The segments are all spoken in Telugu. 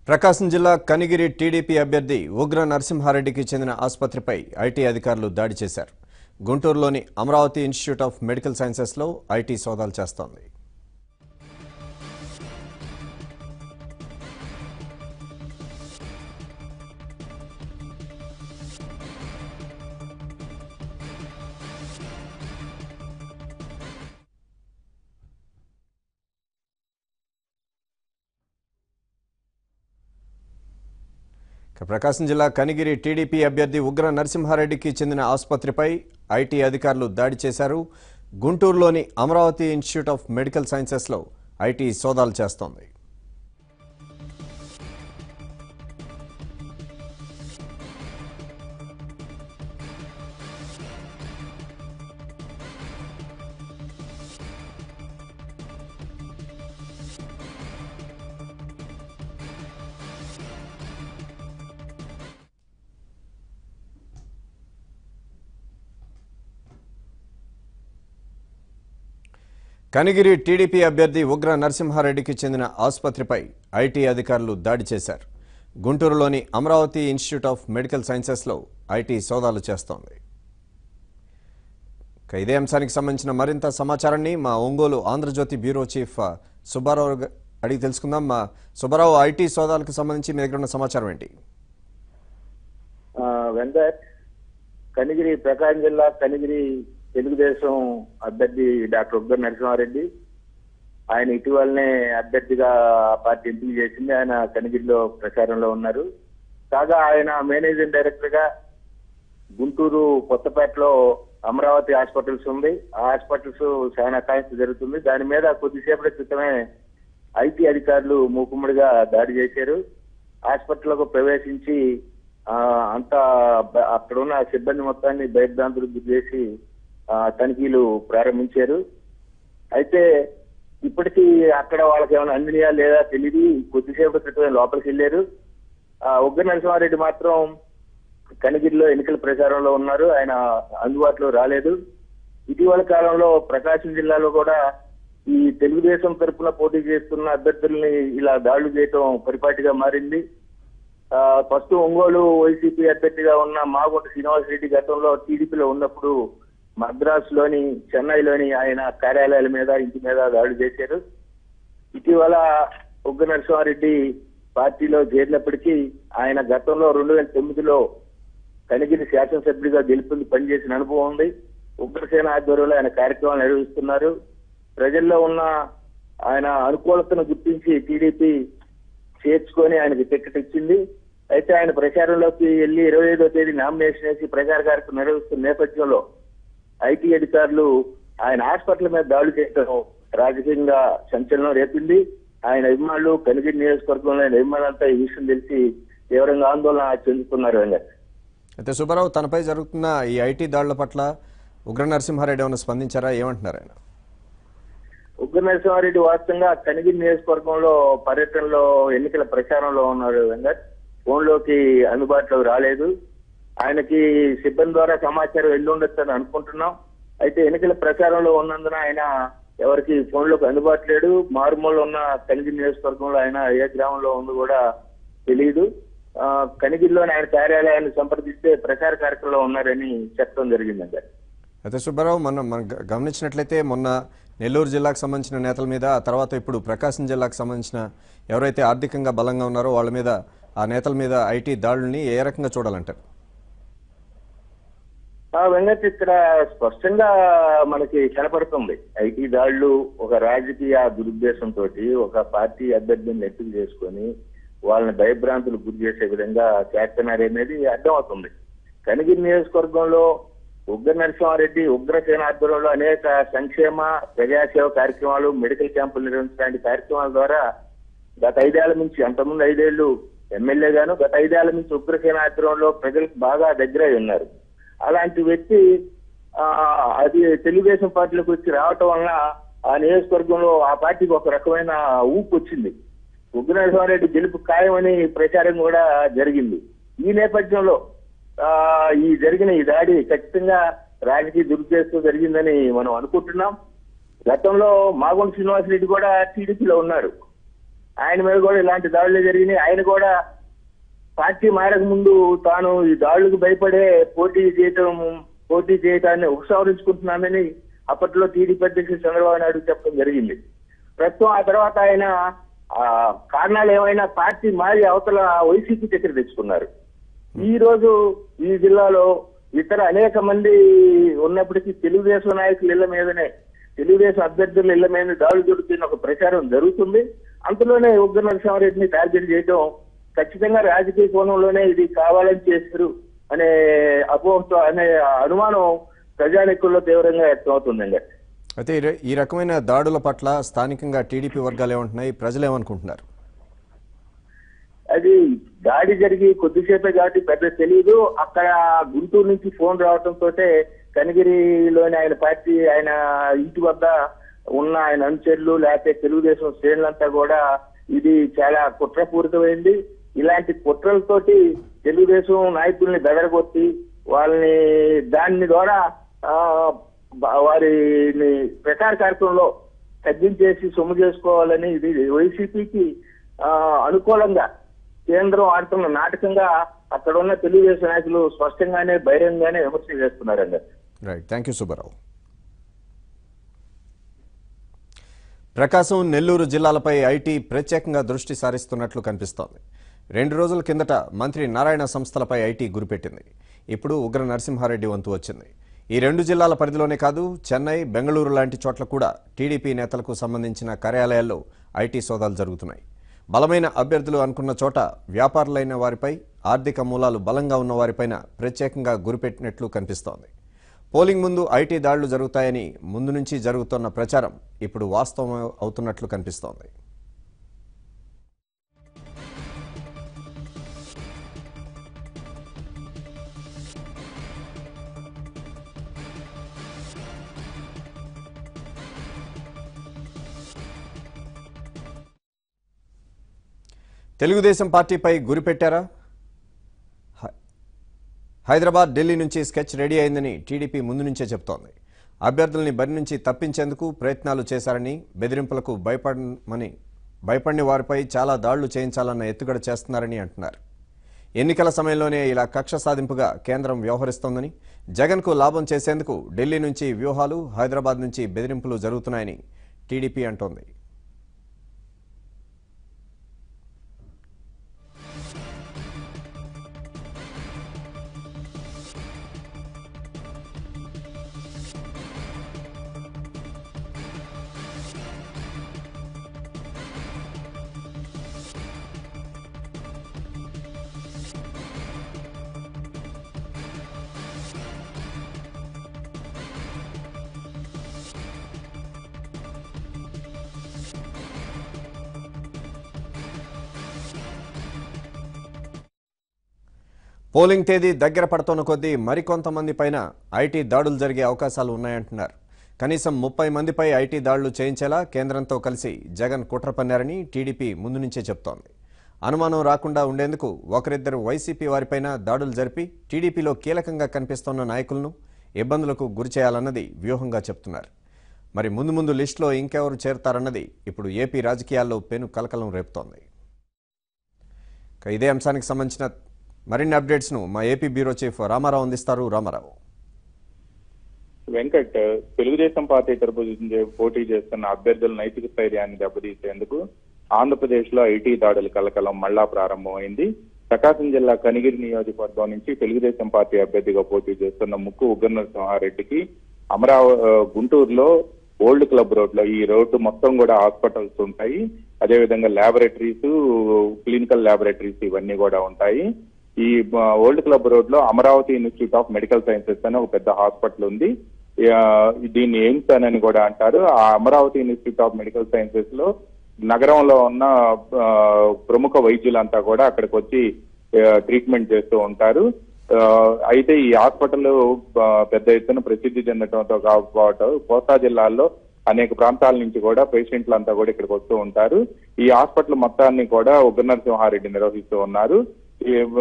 ప్రకాశం జిల్లా కనిగిరి టీడీపీ అభ్యర్థి ఉగ్ర నరసింహారెడ్డికి చెందిన ఆసుపత్రిపై ఐటీ అధికారులు దాడి చేశారు. గుంటూరులోని అమరావతి ఇన్స్టిట్యూట్ ఆఫ్ మెడికల్ సైన్సెస్లో ఐటీ సోదాలు చేస్తోంది. ప్రకాశం జిల్లా కనిగిరి టీడీపీ అభ్యర్థి ఉగ్ర నరసింహారెడ్డికి చెందిన ఆసుపత్రిపై ఐటీ అధికారులు దాడి చేశారు. గుంటూరులోని అమరావతి ఇన్స్టిట్యూట్ ఆఫ్ మెడికల్ సైన్సెస్లో ఐటీ సోదాలు చేస్తోంది. కనిగిరి టీడీపీ అభ్యర్థి ఉగ్ర నరసింహారెడ్డికి చెందిన ఆసుపత్రిపై ఐటీ అధికారులు దాడి చేశారు. గుంటూరులోని అమరావతి ఇన్స్టిట్యూట్ ఆఫ్ మెడికల్ సైన్సెస్లో ఐటీ సోదాలు చేస్తోంది. ఇదే అంశానికి సంబంధించిన మరింత సమాచారాన్ని మా ఒంగోలు ఆంధ్రజ్యోతి బ్యూరో చీఫ్ సుబ్బారావు అడిగి తెలుసుకుందాం. మా సుబ్బారావు, ఐటీ సోదాలకు సంబంధించి మీ దగ్గర ఉన్న సమాచారం ఏంటి? వెంకట్, కనిగిరి ప్రకాశం జిల్లా కనిగిరి తెలుగుదేశం అభ్యర్థి డాక్టర్ ఉగ్ర నరసింహారెడ్డి, ఆయన ఇటీవలనే అభ్యర్థిగా పార్టీ ఎంపిక చేసింది. ఆయన కనిగిరిలో ప్రచారంలో ఉన్నారు. కాగా ఆయన మేనేజింగ్ డైరెక్టర్ గా గుంటూరు కొత్తపేటలో అమరావతి హాస్పిటల్స్ ఉంది. ఆ హాస్పిటల్స్ చాలా కాయించి జరుగుతుంది. దాని మీద కొద్దిసేపటి క్రితమే ఐటీ అధికారులు మూకుమ్మడిగా దాడి చేశారు. హాస్పిటల్కు ప్రవేశించి అంతా అక్కడ ఉన్న సిబ్బంది మొత్తాన్ని భయభ్రాంతులకు గురి చేసి తనిఖీలు ప్రారంభించారు. అయితే ఇప్పటికీ అక్కడ వాళ్ళకి ఏమైనా అందినయా లేదా తెలియదు. కొద్దిసేపటి క్రితమే లోపలికి వెళ్ళారు. ఉగ్ర నరసింహారెడ్డి మాత్రం కనిగిరిలో ఎన్నికల ప్రచారంలో ఉన్నారు. ఆయన అందుబాటులో రాలేదు. ఇటీవల కాలంలో ప్రకాశం జిల్లాలో కూడా ఈ తెలుగుదేశం తరఫున పోటీ చేస్తున్న అభ్యర్థుల్ని ఇలా దాడులు చేయటం పరిపాటిగా మారింది. ఫస్ట్ ఒంగోలు వైసీపీ అభ్యర్థిగా ఉన్న మాగుంట శ్రీనివాసరెడ్డి గతంలో టీడీపీలో ఉన్నప్పుడు మద్రాసులోని, చెన్నైలోని ఆయన కార్యాలయాల మీద, ఇంటి మీద దాడులు చేశారు. ఇటీవల ఉగ్ర నరసింహారెడ్డి పార్టీలో చేరినప్పటికీ ఆయన గతంలో 2009లో కనిగిరి శాసనసభ్యుడిగా గెలుపొంది పనిచేసిన అనుభవం ఉంది. ఉగ్రసేన ఆధ్వర్యంలో ఆయన కార్యక్రమాలు నిర్వహిస్తున్నారు. ప్రజల్లో ఉన్న ఆయన అనుకూలతను గుర్తించి టీడీపీ చేర్చుకొని ఆయనకి టికెట్ ఇచ్చింది. అయితే ఆయన ప్రచారంలోకి వెళ్లి 25వ తేదీ నామినేషన్ వేసి ప్రచార కార్యక్రమం నిర్వహిస్తున్న నేపథ్యంలో ఐటీ అధికారులు ఆయన హాస్పిటల్ మీద దాడులు చేయడం రాజకీయంగా సంచలనం రేపింది. ఆయన అభిమానులు, కనిగిరి నియోజకవర్గంలో ఆయన అభిమానులంతా ఈ విషయం తెలిసి తీవ్రంగా ఆందోళన చెందుతున్నారు. అయితే సుబ్బారావు, తనపై జరుగుతున్న ఈ ఐటీ దాడుల పట్ల ఉగ్ర నరసింహారెడ్డి ఏమైనా స్పందించారా? ఏమంటున్నారు ఆయన? ఉగ్ర నరసింహారెడ్డి వాస్తవంగా కనిగిరి నియోజకవర్గంలో పర్యటనలో, ఎన్నికల ప్రచారంలో ఉన్నారు. వెంకట్, ఫోన్లోకి అందుబాటులోకి రాలేదు. ఆయనకి సిబ్బంది ద్వారా సమాచారం వెళ్ళి ఉండొచ్చు అని అనుకుంటున్నాం. అయితే ఎన్నికల ప్రచారంలో ఉన్నందున ఆయన ఎవరికి ఫోన్లోకి అందుబాటు లేడు. మారుమూల ఉన్న కనిగిరి నియోజకవర్గంలో ఆయన ఏ గ్రామంలో ఉంది కూడా తెలియదు. కనిగిరిలోని ఆయన కార్యాలయాన్ని సంప్రదిస్తే ప్రచార కార్యక్రమంలో ఉన్నారని చెప్పడం జరిగిందండి. అయితే సుబ్బారావు, మనం గమనించినట్లయితే మొన్న నెల్లూరు జిల్లాకు సంబంధించిన నేతల మీద, ఆ తర్వాత ఇప్పుడు ప్రకాశం జిల్లాకు సంబంధించిన ఎవరైతే ఆర్థికంగా బలంగా ఉన్నారో వాళ్ళ మీద, ఆ నేతల మీద ఐటీ దాడుల్ని ఏ రకంగా చూడాలంటారు? వెంకట్, ఇక్కడ స్పష్టంగా మనకి కనపడుతుంది ఐటీ దాడులు ఒక రాజకీయ దురుద్దేశంతో ఒక పార్టీ అభ్యర్థిని ఎంపిక చేసుకొని వాళ్ళని భయభ్రాంతులు గురి చేసే విధంగా చేస్తున్నారనేది అర్థమవుతుంది. కనిగిరి నియోజకవర్గంలో ఉగ్ర నరసింహారెడ్డి ఉగ్రసేన ఆధ్వర్యంలో అనేక సంక్షేమ, ప్రజాసేవ కార్యక్రమాలు, మెడికల్ క్యాంపులు నిర్వహించడానికి కార్యక్రమాల ద్వారా గత 5 ఏళ్ల నుంచి, అంతకుముందు 5 ఏళ్లు ఎమ్మెల్యేగాను, గత 5 ఏళ్ల నుంచి ఉగ్రసేన ఆధ్వర్యంలో ప్రజలకు బాగా దగ్గరై ఉన్నారు. అలాంటి వ్యక్తి అది తెలుగుదేశం పార్టీలోకి వచ్చి రావటం వలన ఆ నియోజకవర్గంలో ఆ పార్టీకి ఒక రకమైన ఊపు వచ్చింది. ఉగ్ర నరసింహారెడ్డి గెలుపు ఖాయమని ప్రచారం కూడా జరిగింది. ఈ నేపథ్యంలో ఈ జరిగిన ఈ దాడి ఖచ్చితంగా రాజకీయ దురుద్దేశంతో జరిగిందని మనం అనుకుంటున్నాం. గతంలో మాగుంట శ్రీనివాసరెడ్డి కూడా టీడీపీలో ఉన్నారు. ఆయన మీద కూడా ఇలాంటి దాడులు జరిగినాయి. ఆయన కూడా పార్టీ మారక ముందు తాను ఈ దాడులకు భయపడే పోటీ చేయటాన్ని ఉపసంహరించుకుంటున్నానని అప్పట్లో టీడీపీ అధ్యక్షుడు చంద్రబాబు నాయుడు చెప్పడం జరిగింది. ప్రస్తుతం ఆ తర్వాత ఆయన కారణాలు ఏమైనా పార్టీ మారి అవతల వైసీపీ దగ్గర తెచ్చుకున్నారు. ఈ రోజు ఈ జిల్లాలో ఇతర అనేక మంది ఉన్నప్పటికీ తెలుగుదేశం నాయకుల ఇళ్ల మీదనే, తెలుగుదేశం అభ్యర్థుల ఇళ్ల మీద దాడులు జరుగుతున్న ఒక ప్రచారం జరుగుతుంది. అంతలోనే ఉగ్ర నరసింహారెడ్డిని టార్గెట్ చేయడం ఖచ్చితంగా రాజకీయ కోణంలోనే ఇది కావాలని చేస్తారు అనే అపోహతో అనే అనుమానం ప్రజానికుల్లో తీవ్రంగా వ్యక్తమవుతుందండి. అయితే ఈ రకమైన దాడుల పట్ల స్థానికంగా టీడీపీ వర్గాలు ఏమంటున్నాయి, ప్రజలు ఏమనుకుంటున్నారు? అది దాడి జరిగి కొద్దిసేపే కాబట్టి పెద్ద తెలియదు. అక్కడ గుంటూరు నుంచి ఫోన్ రావడంతో కనిగిరిలోని ఆయన ఇంటి వద్ద ఉన్న ఆయన అనుచరులు లేకపోతే తెలుగుదేశం శ్రేణులంతా కూడా ఇది చాలా కుట్రపూరితమైంది. ఇలాంటి కుట్రలతోటి తెలుగుదేశం నాయకుల్ని బెదరగొట్టి వాళ్ళని దాని ద్వారా వారిని ప్రచార కార్యక్రమంలో తగ్గించేసి సొమ్ము చేసుకోవాలని ఇది వైసీపీకి అనుకూలంగా కేంద్రం ఆడుతున్న నాటకంగా అక్కడ ఉన్న తెలుగుదేశం నాయకులు స్పష్టంగానే బహిరంగంగానే విమర్శలు చేస్తున్నారండి. Right, thank you Subbarao. Prakasam, Nellore జిల్లాలపై ఐటీ ప్రత్యేకంగా దృష్టి సారిస్తున్నట్లు కనిపిస్తోంది. 2 రోజుల కిందట మంత్రి నారాయణ సంస్థలపై ఐటీ గురిపెట్టింది. ఇప్పుడు ఉగ్ర నరసింహారెడ్డి వంతు వచ్చింది. ఈ 2 జిల్లాల పరిధిలోనే కాదు, చెన్నై, బెంగళూరు లాంటి చోట్ల కూడా టీడీపీ నేతలకు సంబంధించిన కార్యాలయాల్లో ఐటీ సోదాలు జరుగుతున్నాయి. బలమైన అభ్యర్థులు అనుకున్న చోట వ్యాపారులైన వారిపై, ఆర్థిక మూలాలు బలంగా ఉన్న వారిపైన ప్రత్యేకంగా గురిపెట్టినట్లు కనిపిస్తోంది. పోలింగ్ ముందు ఐటీ దాడులు జరుగుతాయని ముందు నుంచి జరుగుతున్న ప్రచారం ఇప్పుడు వాస్తవం అవుతున్నట్లు కనిపిస్తోంది. తెలుగుదేశం పార్టీపై గురిపెట్టారా? హైదరాబాద్, ఢిల్లీ నుంచి స్కెచ్ రెడీ అయిందని టీడీపీ ముందు నుంచే చెబుతోంది. అభ్యర్థుల్ని బరి నుంచి తప్పించేందుకు ప్రయత్నాలు చేశారని, బెదిరింపులకు భయపడిన వారిపై చాలా దాడులు చేయించాలన్న ఎత్తుగడ చేస్తున్నారని అంటున్నారు. ఎన్నికల సమయంలోనే ఇలా కక్ష సాధింపుగా కేంద్రం వ్యవహరిస్తోందని, జగన్కు లాభం చేసేందుకు ఢిల్లీ నుంచి వ్యూహాలు, హైదరాబాద్ నుంచి బెదిరింపులు జరుగుతున్నాయని టీడీపీ అంటోంది. పోలింగ్ తేదీ దగ్గర పడుతున్న కొద్దీ మరికొంతమంది పైన ఐటీ దాడులు జరిగే అవకాశాలు ఉన్నాయంటున్నారు. కనీసం 30 మందిపై ఐటీ దాడులు చేయించేలా కేంద్రంతో కలిసి జగన్ కుట్ర పన్నారని టీడీపీ ముందు నుంచే చెప్తోంది. అనుమానం రాకుండా ఉండేందుకు ఒకరిద్దరు వైసీపీ వారిపైన దాడులు జరిపి టీడీపీలో కీలకంగా కనిపిస్తున్న నాయకులను ఇబ్బందులకు గురి చేయాలన్నది వ్యూహంగా చెప్తున్నారు. మరి ముందు లిస్టులో ఇంకెవరు చేరుతారన్నది ఇప్పుడు ఏపీ రాజకీయాల్లో పెను కలకలం రేపుతోంది. ఇదే అంశానికి సంబంధించిన మరిన్ని అప్డేట్స్ ను మా ఏపీ బ్యూరో చీఫ్ రామారావు అందిస్తారు. రామారావు. వెంకట్, తెలుగుదేశం పార్టీ తరపున పోటీ చేస్తున్న అభ్యర్థుల నైతిక స్థైర్యాన్ని దెబ్బతీసేందుకు ఆంధ్రప్రదేశ్ లో ఐటీ దాడుల కలకలం మళ్లా ప్రారంభమైంది. ప్రకాశం జిల్లా కనిగిరి నియోజకవర్గం నుంచి తెలుగుదేశం పార్టీ అభ్యర్థిగా పోటీ చేస్తున్న ముక్కు ఉగ్ర నరసింహారెడ్డికి గుంటూరులో ఓల్డ్ క్లబ్ రోడ్ లో, ఈ రోడ్డు మొత్తం కూడా హాస్పిటల్స్ ఉంటాయి, అదేవిధంగా ల్యాబొరేటరీస్, క్లినికల్ ల్యాబొరేటరీస్ ఇవన్నీ కూడా ఉంటాయి. ఈ ఓల్డ్ క్లబ్ రోడ్ లో Amaravati institute of medical sciences అని ఒక పెద్ద హాస్పిటల్ ఉంది. దీన్ని ఎయిమ్స్ అని కూడా అంటారు. ఆ Amaravati institute of medical sciences లో నగరంలో ఉన్న ప్రముఖ వైద్యులంతా కూడా అక్కడికి వచ్చి ట్రీట్మెంట్ చేస్తూ ఉంటారు. అయితే ఈ హాస్పిటల్ పెద్ద ఎత్తున ప్రసిద్ధి చెందడంతో కాకపోవటం కోస్తా జిల్లాల్లో అనేక ప్రాంతాల నుంచి కూడా పేషెంట్లంతా కూడా ఇక్కడికి వస్తూ ఉంటారు. ఈ హాస్పిటల్ మొత్తాన్ని కూడా ఉగ్ర నరసింహారెడ్డి నిర్వహిస్తూ ఉన్నారు.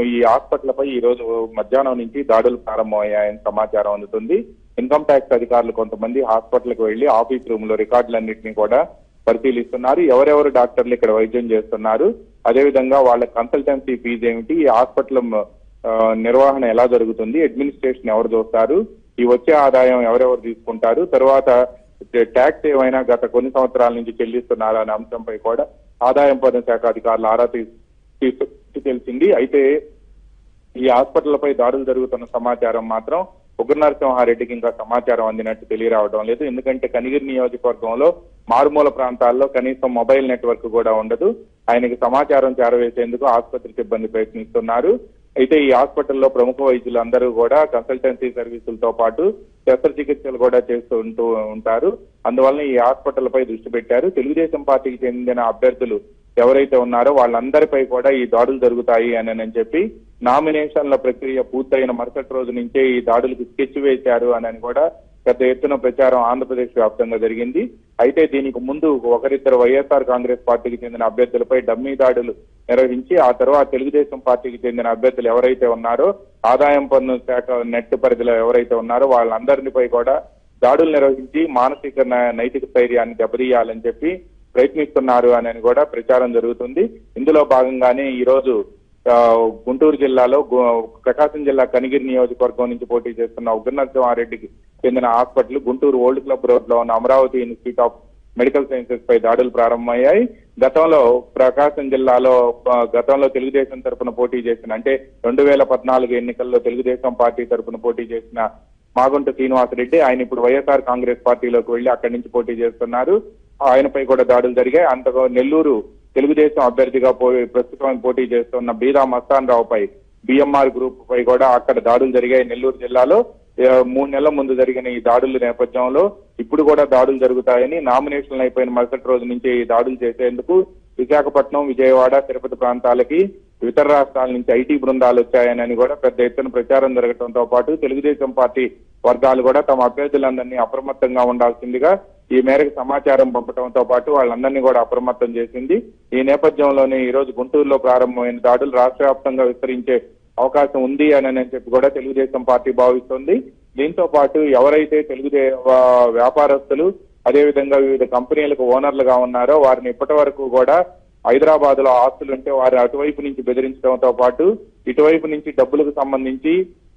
ఈ హాస్పిటల్ పై ఈ రోజు మధ్యాహ్నం నుంచి దాడులు ప్రారంభమయ్యాయని సమాచారం అందుతుంది. ఇన్కమ్ ట్యాక్స్ అధికారులు కొంతమంది హాస్పిటల్ కు వెళ్లి ఆఫీస్ రూమ్ లో రికార్డులన్నింటినీ కూడా పరిశీలిస్తున్నారు. ఎవరెవరు డాక్టర్లు ఇక్కడ వైద్యం చేస్తున్నారు, అదేవిధంగా వాళ్ళ కన్సల్టెన్సీ ఫీజు ఏమిటి, ఈ హాస్పిటల్ నిర్వహణ ఎలా జరుగుతుంది, అడ్మినిస్ట్రేషన్ ఎవరు చూస్తారు, ఈ వచ్చే ఆదాయం ఎవరెవరు తీసుకుంటారు, తర్వాత ట్యాక్స్ ఏమైనా గత కొన్ని సంవత్సరాల నుంచి చెల్లిస్తున్నారా అనే అంశంపై కూడా ఆదాయం పన్ను శాఖ అధికారులు ఆరా తెలిసింది. అయితే ఈ హాస్పిటల్పై దాడులు జరుగుతున్న సమాచారం మాత్రం ఉగ్ర నరసింహారెడ్డికి ఇంకా సమాచారం అందినట్టు తెలియరావడం లేదు. ఎందుకంటే కనిగిరి నియోజకవర్గంలో మారుమూల ప్రాంతాల్లో కనీసం మొబైల్ నెట్వర్క్ కూడా ఉండదు. ఆయనకి సమాచారం చేరవేసేందుకు ఆసుపత్రి సిబ్బంది ప్రయత్నిస్తున్నారు. అయితే ఈ హాస్పిటల్లో ప్రముఖ వైద్యులు అందరూ కూడా కన్సల్టెన్సీ సర్వీసులతో పాటు శస్త్రచికిత్సలు కూడా చేస్తూ ఉంటారు. అందువల్ల ఈ హాస్పిటల్ పై దృష్టి పెట్టారు. తెలుగుదేశం పార్టీకి చెందిన అభ్యర్థులు ఎవరైతే ఉన్నారో వాళ్ళందరిపై కూడా ఈ దాడులు జరుగుతాయి అని చెప్పి నామినేషన్ల ప్రక్రియ పూర్తయిన మరుసటి రోజు నుంచే ఈ దాడులకు స్కెచ్ వేశారు అని కూడా పెద్ద ఎత్తున ప్రచారం ఆంధ్రప్రదేశ్ వ్యాప్తంగా జరిగింది. అయితే దీనికి ముందు ఒకరిద్దరు వైఎస్ఆర్ కాంగ్రెస్ పార్టీకి చెందిన అభ్యర్థులపై డమ్మీ దాడులు నిర్వహించి ఆ తర్వాత తెలుగుదేశం పార్టీకి చెందిన అభ్యర్థులు ఎవరైతే ఉన్నారో ఆదాయం పన్ను శాఖ నెట్ పరిధిలో ఎవరైతే ఉన్నారో వాళ్ళందరిపై కూడా దాడులు నిర్వహించి మానసిక నైతిక స్థైర్యాన్ని దెబ్బతీయాలని చెప్పి ప్రయత్నిస్తున్నారు అని కూడా ప్రచారం జరుగుతుంది. ఇందులో భాగంగానే ఈ రోజు గుంటూరు జిల్లాలో ప్రకాశం జిల్లా కనిగిరి నియోజకవర్గం నుంచి పోటీ చేస్తున్న ఉగ్ర నరసింహారెడ్డికి చెందిన hospital Guntur old club road లో ఉన్న Amaravati institute of medical sciences పై దాడులు ప్రారంభమయ్యాయి. గతంలో ప్రకాశం జిల్లాలో తెలుగుదేశం తరఫున పోటీ చేసిన అంటే 2014 ఎన్నికల్లో తెలుగుదేశం పార్టీ తరఫున పోటీ చేసిన మాగుంట శ్రీనివాసరెడ్డి ఆయన ఇప్పుడు వైఎస్ఆర్ కాంగ్రెస్ పార్టీలోకి వెళ్లి అక్కడి నుంచి పోటీ చేస్తున్నారు. ఆయనపై కూడా దాడులు జరిగాయి. అంతగా నెల్లూరు తెలుగుదేశం అభ్యర్థిగా ప్రస్తుతం పోటీ చేస్తున్న బీదా మస్తాన్ రావుపై బిఎంఆర్ గ్రూప్ పై కూడా అక్కడ దాడులు జరిగాయి. నెల్లూరు జిల్లాలో 3 నెలల ముందు జరిగిన ఈ దాడుల నేపథ్యంలో ఇప్పుడు కూడా దాడులు జరుగుతాయని నామినేషన్లు అయిపోయిన మరుసటి రోజు నుంచి ఈ దాడులు చేసేందుకు విశాఖపట్నం, విజయవాడ, తిరుపతి ప్రాంతాలకి ఇతర రాష్ట్రాల నుంచి ఐటీ బృందాలు వచ్చాయని కూడా పెద్ద ఎత్తున ప్రచారం జరగడంతో పాటు తెలుగుదేశం పార్టీ వర్గాలు కూడా తమ అభ్యర్థులందరినీ అప్రమత్తంగా ఉండాల్సిందిగా ఈ మేరకు సమాచారం పంపడంతో పాటు వాళ్ళందరినీ కూడా అప్రమత్తం చేసింది. ఈ నేపథ్యంలోనే ఈ రోజు గుంటూరులో ప్రారంభమైన దాడులు రాష్ట్ర వ్యాప్తంగా విస్తరించే అవకాశం ఉంది అని చెప్పి కూడా తెలుగుదేశం పార్టీ భావిస్తుంది. దీంతో పాటు ఎవరైతే వ్యాపారస్తులు అదేవిధంగా వివిధ కంపెనీలకు ఓనర్లుగా ఉన్నారో వారిని ఇప్పటి వరకు కూడా హైదరాబాద్ లో ఆస్తులుంటే వారు అటువైపు నుంచి బెదిరించడంతో పాటు ఇటువైపు నుంచి డబ్బులకు సంబంధించి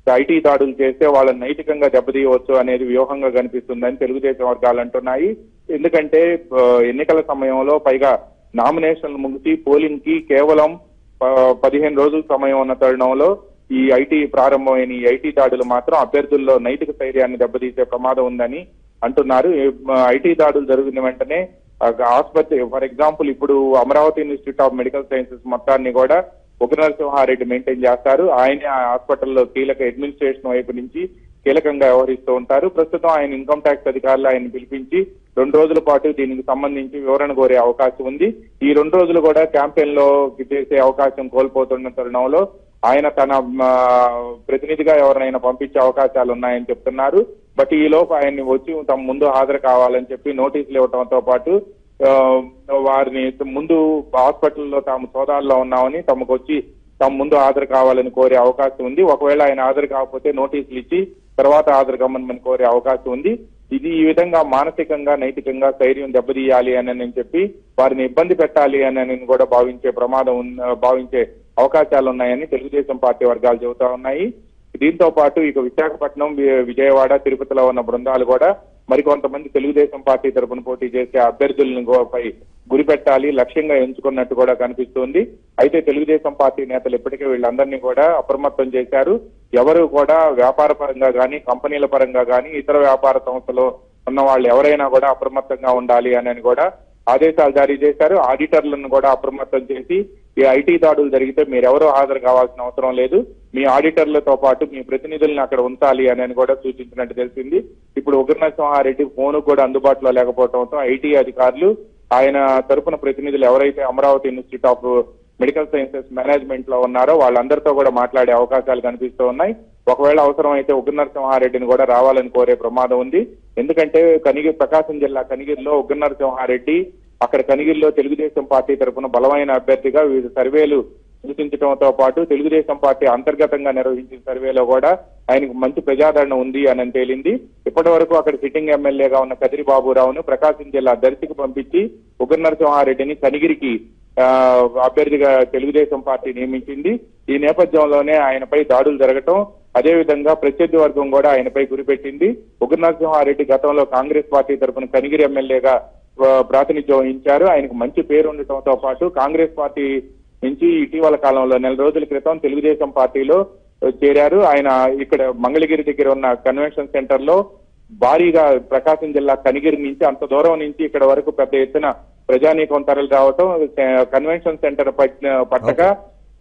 ఐటీ దాడులు చేస్తే వాళ్ళని నైతికంగా దెబ్బతీయవచ్చు అనేది వ్యూహంగా కనిపిస్తుందని తెలుగుదేశం వర్గాలు అంటున్నాయి. ఎందుకంటే ఎన్నికల సమయంలో పైగా నామినేషన్లు ముగిసి పోలింగ్ కి కేవలం 15 రోజుల సమయం ఉన్న తరుణంలో ఈ ఐటీ ప్రారంభమైన ఈ ఐటీ దాడులు మాత్రం అభ్యర్థుల్లో నైతిక స్థైర్యాన్ని దెబ్బతీసే ప్రమాదం ఉందని అంటున్నారు. ఐటీ దాడులు జరిగిన వెంటనే ఆసుపత్రి ఫర్ ఎగ్జాంపుల్ ఇప్పుడు Amaravati institute of medical sciences మొత్తాన్ని కూడా ఉగ్ర నరసింహారెడ్డి మెయింటైన్ చేస్తారు. ఆయన ఆ హాస్పిటల్లో కీలక అడ్మినిస్ట్రేషన్ వైపు నుంచి కీలకంగా వ్యవహరిస్తూ ఉంటారు. ప్రస్తుతం ఆయన ఇన్కమ్ ట్యాక్స్ అధికారులు ఆయన పిలిపించి 2 రోజుల పాటు దీనికి సంబంధించి వివరణ కోరే అవకాశం ఉంది. ఈ 2 రోజులు కూడా క్యాంపెయిన్ లో చేసే అవకాశం కోల్పోతున్న తరుణంలో ఆయన తన ప్రతినిధిగా ఎవరినైనా పంపించే అవకాశాలు ఉన్నాయని చెప్తున్నారు. బట్ ఈ లోపు ఆయన్ని వచ్చి తమ ముందు హాజరు కావాలని చెప్పి నోటీసులు ఇవ్వడంతో పాటు వారిని ముందు హాస్పిటల్లో తాము సోదాల్లో ఉన్నామని తమ ముందు హాజరు కావాలని కోరే అవకాశం ఉంది. ఒకవేళ ఆయన హాజరు కాకపోతే నోటీసులు ఇచ్చి తర్వాత హాజరు కమ్మని కోరే అవకాశం ఉంది. ఇది ఈ విధంగా మానసికంగా నైతికంగా స్థైర్యం దెబ్బతీయాలి అని చెప్పి వారిని ఇబ్బంది పెట్టాలి అని కూడా భావించే అవకాశాలు ఉన్నాయని తెలుగుదేశం పార్టీ వర్గాలు చెబుతా ఉన్నాయి. దీంతో పాటు ఇక విశాఖపట్నం, విజయవాడ, తిరుపతిలో ఉన్న బృందాలు కూడా మరికొంతమంది తెలుగుదేశం పార్టీ తరఫున పోటీ చేసే అభ్యర్థులను పై గురిపెట్టాలి లక్ష్యంగా ఎంచుకున్నట్టు కూడా కనిపిస్తోంది. అయితే తెలుగుదేశం పార్టీ నేతలు ఇప్పటికే వీళ్ళందరినీ కూడా అప్రమత్తం చేశారు. ఎవరు కూడా వ్యాపార పరంగా కానీ కంపెనీల పరంగా కానీ ఇతర వ్యాపార సంస్థలో ఉన్న వాళ్ళు ఎవరైనా కూడా అప్రమత్తంగా ఉండాలి అని కూడా ఆదేశాలు జారీ చేశారు. ఆడిటర్లను కూడా అప్రమత్తం చేసి ఈ ఐటీ దాడులు జరిగితే మీరెవరూ హాజరు కావాల్సిన అవసరం లేదు, మీ ఆడిటర్లతో పాటు మీ ప్రతినిధులను అక్కడ ఉంచాలి అని కూడా సూచించినట్టు తెలిసింది. ఇప్పుడు ఉగ్ర నరసింహారెడ్డి ఫోన్ కూడా అందుబాటులో లేకపోవడంతో ఐటీ అధికారులు ఆయన తరపున ప్రతినిధులు ఎవరైతే Amaravati institute of medical sciences management లో ఉన్నారో వాళ్ళందరితో కూడా మాట్లాడే అవకాశాలు కనిపిస్తూ ఉన్నాయి. ఒకవేళ అవసరం అయితే ఉగ్ర నరసింహారెడ్డిని కూడా రావాలని కోరే ప్రమాదం ఉంది. ఎందుకంటే ప్రకాశం జిల్లా కనిగిరిలో ఉగ్ర నరసింహారెడ్డి అక్కడ కనిగిరిలో తెలుగుదేశం పార్టీ తరఫున బలమైన అభ్యర్థిగా వివిధ సర్వేలు సూచించడంతో పాటు తెలుగుదేశం పార్టీ అంతర్గతంగా నిర్వహించిన సర్వేలో కూడా ఆయనకు మంచి ప్రజాదరణ ఉంది అని తేలింది. ఇప్పటి వరకు అక్కడ సిట్టింగ్ ఎమ్మెల్యేగా ఉన్న కదిరి బాబురావును ప్రకాశం జిల్లా దర్శికి పంపించి ఉగ్ర నరసింహారెడ్డిని కనిగిరికి అభ్యర్థిగా తెలుగుదేశం పార్టీ నియమించింది. ఈ నేపథ్యంలోనే ఆయనపై దాడులు జరగటం, అదేవిధంగా ప్రత్యర్థి వర్గం కూడా ఆయనపై గురిపెట్టింది. ఉగ్ర నరసింహారెడ్డి గతంలో కాంగ్రెస్ పార్టీ తరఫున కనిగిరి ఎమ్మెల్యేగా ప్రాతినిధ్యం వహించారు. ఆయనకు మంచి పేరు ఉండటంతో పాటు కాంగ్రెస్ పార్టీ నుంచి ఇటీవల కాలంలో నెల రోజుల క్రితం తెలుగుదేశం పార్టీలో చేరారు. ఆయన ఇక్కడ మంగళగిరి దగ్గర ఉన్న కన్వెన్షన్ సెంటర్ లో భారీగా ప్రకాశం జిల్లా కనిగిరి నుంచి అంత దూరం నుంచి ఇక్కడ వరకు పెద్ద ఎత్తున ప్రజానీకం తరలి రావటం, కన్వెన్షన్ సెంటర్ పట్టక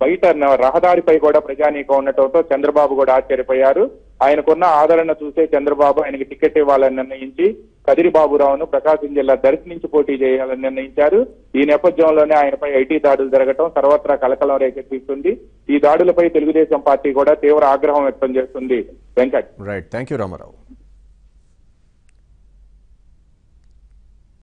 బయట రహదారిపై కూడా ప్రజానీకం ఉండటంతో చంద్రబాబు కూడా ఆశ్చర్యపోయారు. ఆయనకున్న ఆదరణ చూసే చంద్రబాబు ఆయనకి టికెట్ ఇవ్వాలని నిర్ణయించి కదిరి బాబురావును ప్రకాశం జిల్లా దర్శి నుంచి పోటీ చేయాలని నిర్ణయించారు. ఈ నేపథ్యంలోనే ఆయనపై ఐటీ దాడులు జరగటం సర్వత్రా కలకలం రేకెత్తిస్తుంది. ఈ దాడులపై తెలుగుదేశం పార్టీ కూడా తీవ్ర ఆగ్రహం వ్యక్తం చేస్తుంది. Venkat. Right, thank you Ramarao.